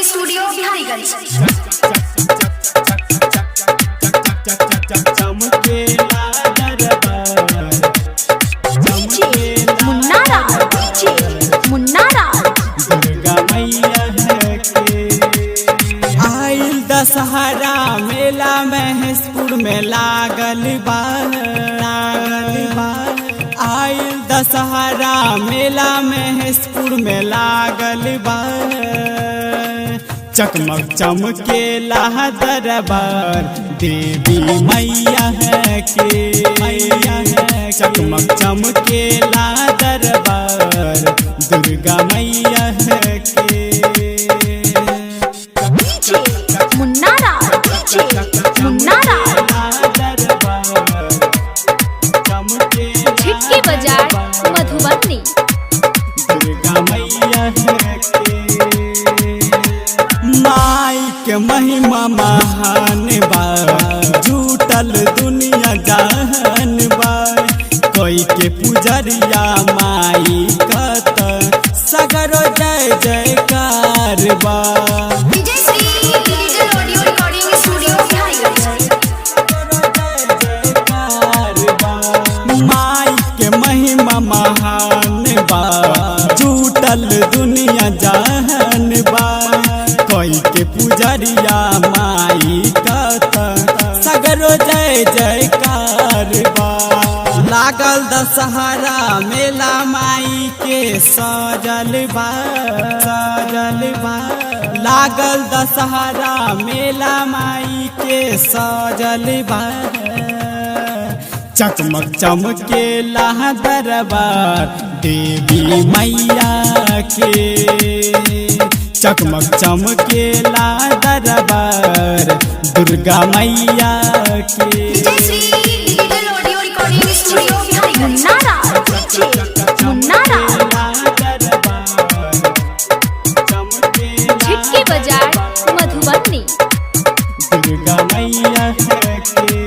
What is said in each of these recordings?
Studio Biharigunj. Dussehra मेला महेशपुर में लागल बा। आइल दशहरा मेला महेशपुर में लागल बा। चकमक चमकेला दरबार देवी मैया है के। चकमक चमकेला दरबार दुर्गा मैया है के। छिटकी बाजार मधुबनी। दुर्गा मैया है के। माई के महिमा महान बा। झूठल दुनिया जहान बा। कोई के पुजरिया माई कत सगरो जय जयकार बा। महान बा झूठल दुनिया जहान बा। कोई के पुजरिया माई कत सगरो जय जयकार बा। लागल दशहरा मेला माई के सजल बा। लागल दशहरा मेला माई के सजल बा। चकमक चमकेला दरबार देवी मैया के। चकमक चमकेला दरबार दुर्गा मैया के। छिटकी बाजार मधुबनी। दुर्गा मैया है के।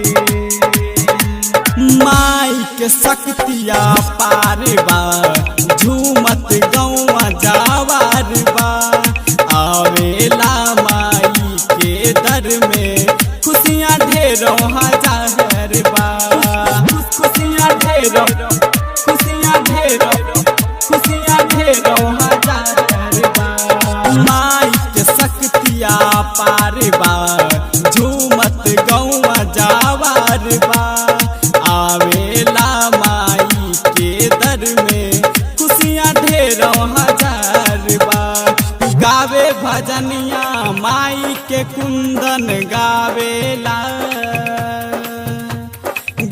माई के शक्तिया पार बा। झूमत गौवा जावार बा। आवेला माई के दर में खुशियाँ ढेरों हजार बा। खुशियाँ ढेरों हजार बा। माई के शक्तिया पार बा। झूमत गौवा जावार बा। आवेला माई के दर में खुशियाँ ढेरों हजार बा। गावे भजनिया माई के कुंदन गावेला।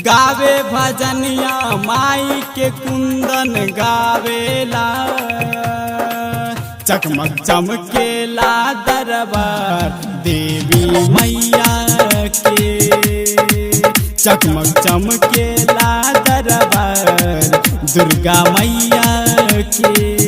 गावे भजनिया माई के कुंदन गावेला। चकमक चमकेला दरबार देवी मैया के। चकमक चमकेला दरबार दुर्गा मैया के।